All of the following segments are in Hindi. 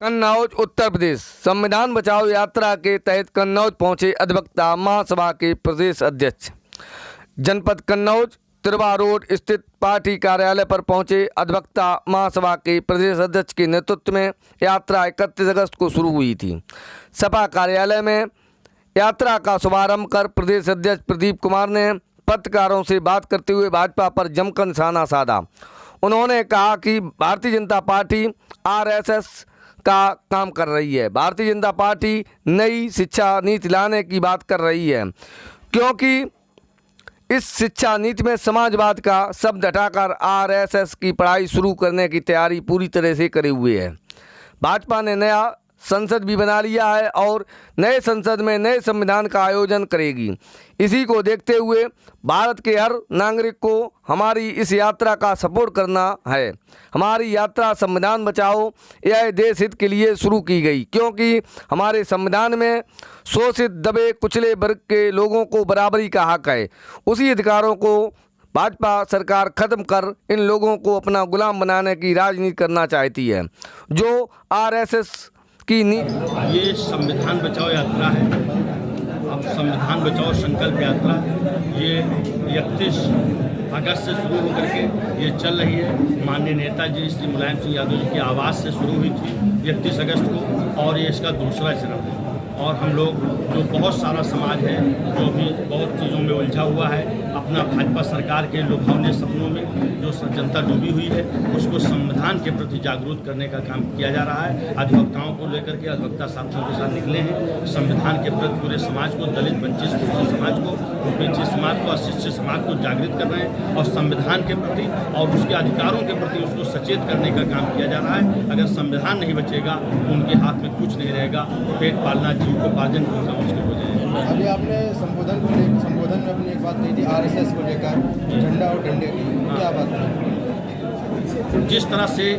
कन्नौज उत्तर प्रदेश संविधान बचाओ यात्रा के तहत कन्नौज पहुंचे अधिवक्ता महासभा के प्रदेश अध्यक्ष। जनपद कन्नौज तिरवा रोड स्थित पार्टी कार्यालय पर पहुंचे अधिवक्ता महासभा के प्रदेश अध्यक्ष के नेतृत्व में यात्रा 31 अगस्त को शुरू हुई थी। सपा कार्यालय में यात्रा का शुभारंभ कर प्रदेश अध्यक्ष प्रदीप कुमार ने पत्रकारों से बात करते हुए भाजपा पर जमकर निशाना साधा। उन्होंने कहा कि भारतीय जनता पार्टी आरएसएस का काम कर रही है। भारतीय जनता पार्टी नई शिक्षा नीति लाने की बात कर रही है, क्योंकि इस शिक्षा नीति में समाजवाद का शब्द हटाकर आरएसएस की पढ़ाई शुरू करने की तैयारी पूरी तरह से करे हुए है। भाजपा ने नया संसद भी बना लिया है और नए संसद में नए संविधान का आयोजन करेगी। इसी को देखते हुए भारत के हर नागरिक को हमारी इस यात्रा का सपोर्ट करना है। हमारी यात्रा संविधान बचाओ यह देश हित के लिए शुरू की गई, क्योंकि हमारे संविधान में शोषित दबे कुचले वर्ग के लोगों को बराबरी का हक है। उसी अधिकारों को भाजपा सरकार खत्म कर इन लोगों को अपना गुलाम बनाने की राजनीति करना चाहती है, जो आरएसएस की ये संविधान बचाओ यात्रा है। अब संविधान बचाओ संकल्प यात्रा ये 31 अगस्त से शुरू होकर के ये चल रही है। माननीय नेताजी श्री मुलायम सिंह यादव जी की आवाज़ से शुरू हुई थी 31 अगस्त को, और ये इसका दूसरा चरण है। और हम लोग जो बहुत सारा समाज है जो भी बहुत चीज़ों में उलझा हुआ है, अपना भाजपा सरकार के लुभावने सपनों में जो जनता डूबी हुई है, उसको संविधान के प्रति जागरूक करने का काम किया जा रहा है। अधिवक्ताओं को लेकर के अधिवक्ता साथियों के साथ निकले हैं। संविधान के प्रति पूरे समाज को, दलित वंचित समाज को, उपेक्षित समाज को, अशिक्षित समाज को जागृत कर रहे हैं और संविधान के प्रति और उसके अधिकारों के प्रति उसको सचेत करने का काम किया जा रहा है। अगर संविधान नहीं बचेगा तो उनके हाथ में कुछ नहीं रहेगा। पेट पालना, जीविकोपार्जन करना मुश्किल हो जाएगा। अभी आपने संबोधन में अपनी एक बात कही थी आरएसएस को लेकर, झंडा और डंडे की, क्या बात है? जिस तरह से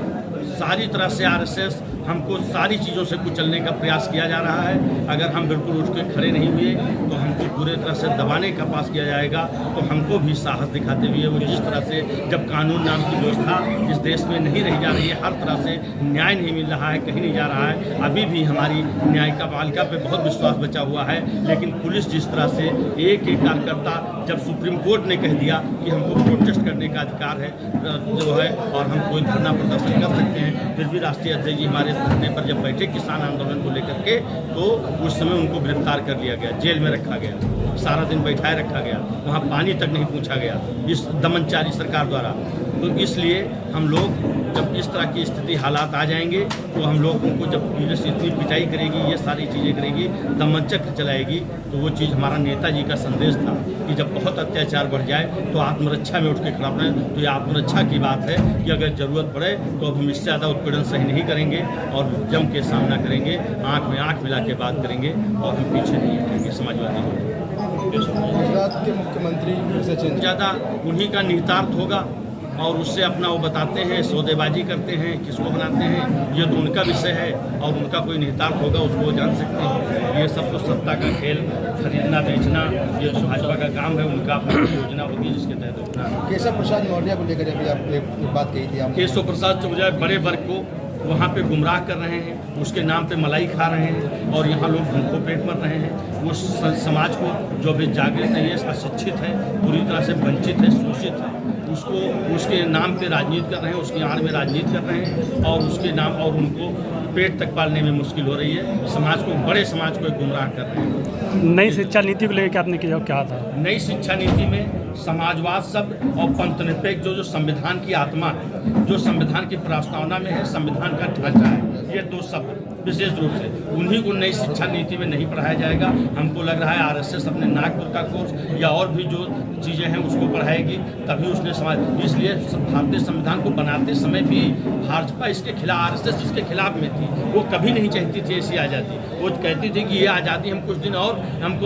सारी तरह से आरएसएस हमको सारी चीज़ों से कुचलने का प्रयास किया जा रहा है। अगर हम बिल्कुल उठ के खड़े नहीं हुए तो हमको पूरे तरह से दबाने का प्रयास किया जाएगा। तो हमको भी साहस दिखाते हुए वो जिस तरह से जब कानून नाम की व्यवस्था इस देश में नहीं रही जा रही है, हर तरह से न्याय नहीं मिल रहा है, कहीं नहीं जा रहा है, अभी भी हमारी न्यायिका पालिका पे बहुत विश्वास बचा हुआ है। लेकिन पुलिस जिस तरह से एक एक कार्यकर्ता, जब सुप्रीम कोर्ट ने कह दिया कि हमको प्रोटेस्ट करने का अधिकार है जो है और हम कोई धरना प्रदर्शन कर सकते हैं, फिर भी राष्ट्रीय अध्यक्ष जी हमारे धरने पर जब बैठे किसान आंदोलन को लेकर के, तो उस समय उनको गिरफ्तार कर लिया गया, जेल में रखा गया, सारा दिन बैठाए रखा गया, वहाँ पानी तक नहीं पूछा गया इस दमनचारी सरकार द्वारा। तो इसलिए हम लोग जब इस तरह की स्थिति हालात आ जाएंगे तो हम लोग उनको जब पुलिस इतनी पिटाई करेगी, ये सारी चीज़ें करेगी, दमनचक्र चलाएगी, तो वो चीज़ हमारा नेताजी का संदेश था कि जब बहुत अत्याचार बढ़ जाए तो आत्मरक्षा में उठ के खड़ा रहें। तो ये आत्मरक्षा की बात है कि अगर ज़रूरत पड़े तो अब हम इससे ज़्यादा उत्पीड़न सही नहीं करेंगे और जम के सामना करेंगे, आँख में आँख मिला के बात करेंगे और हम पीछे नहीं हटेंगे। समाजवादी गुजरात के मुख्यमंत्री ज़्यादा उन्हीं का निहितार्थ होगा और उससे अपना वो बताते हैं, सौदेबाजी करते हैं, किसको बनाते हैं, ये तो उनका विषय है और उनका कोई निहितार्थ होगा उसको वो जान सकते हैं। ये सब तो सत्ता का खेल, खरीदना बेचना, ये भाजपा का काम है, उनका अपनी योजना होगी जिसके तहत होना। केशव प्रसाद मौर्य को लेकर अभी आप एक बात कही थी। केशव प्रसाद मौर्य बड़े वर्ग को वहाँ पे गुमराह कर रहे हैं, उसके नाम पे मलाई खा रहे हैं और यहाँ लोग भूखों पेट मर रहे हैं। उस समाज को जो भी जागृत नहीं है, अशिक्षित है, पूरी तरह से वंचित है, शोषित है, उसको उसके नाम पे राजनीति कर रहे हैं, उसकी आड़ में राजनीति कर रहे हैं और उसके नाम और उनको पेट तक पालने में मुश्किल हो रही है। समाज को, बड़े समाज को गुमराह कर रहे हैं। नई शिक्षा नीति को लेकर आपने क्या था? नई शिक्षा नीति में समाजवाद शब्द और पंथनिरपेक्ष जो संविधान की आत्मा है, जो संविधान की प्रस्तावना में है, संविधान का ढांचा है, ये दो शब्द विशेष रूप से उन्हीं को नई शिक्षा नीति में नहीं पढ़ाया जाएगा। हमको लग रहा है आरएसएस अपने नागपुर का कोर्स या और भी जो चीज़ें हैं उसको पढ़ाएगी, तभी उसने समाज। इसलिए भारतीय संविधान को बनाते समय भी भाजपा इसके खिलाफ, आरएसएस इसके खिलाफ में थी। वो कभी नहीं चाहती थी ऐसी आज़ादी। वो कहती थी कि ये आज़ादी हम कुछ दिन और हम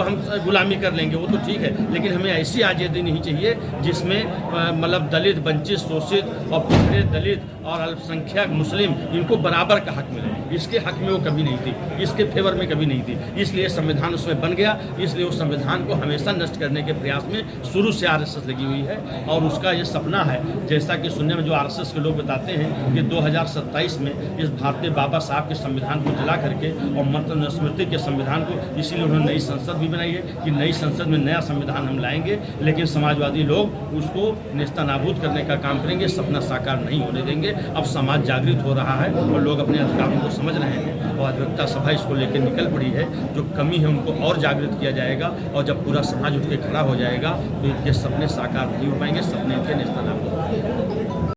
गुलामी कर लेंगे, वो तो ठीक है, लेकिन हमें ऐसी आज़ादी नहीं चाहिए जिसमें मतलब दलित, वंचित, शोषित और पिछड़े दलित और अल्पसंख्यक मुस्लिम इनको बराबर का हक मिले। इसके हक में वो कभी नहीं थी, इसके फेवर में कभी नहीं थी। इसलिए संविधान उसमें बन गया, इसलिए उस संविधान को हमेशा नष्ट करने के प्रयास में शुरू से आरएसएस लगी हुई है। और उसका ये सपना है, जैसा कि सुनने में जो आरएसएस के लोग बताते हैं कि 2027 में इस भारतीय बाबा साहब के संविधान को जला करके और मनुस्मृति के संविधान को, इसीलिए उन्होंने नई संसद भी बनाई है कि नई संसद में नया संविधान हम लाएंगे। लेकिन समाजवादी लोग उसको नेस्तनाबूद करने का काम करेंगे, सपना साकार नहीं होने देंगे। अब समाज जागृत हो रहा है और लोग अपने अधिकारों को समझ रहे हैं और अधिवक्ता सभा इसको लेकर निकल पड़ी है। जो कमी है उनको और जागृत किया जाएगा और जब पूरा समाज उठ के खड़ा हो जाएगा तो इनके सपने साकार नहीं हो पाएंगे, सपने इनके नेस्तनाबूद होंगे।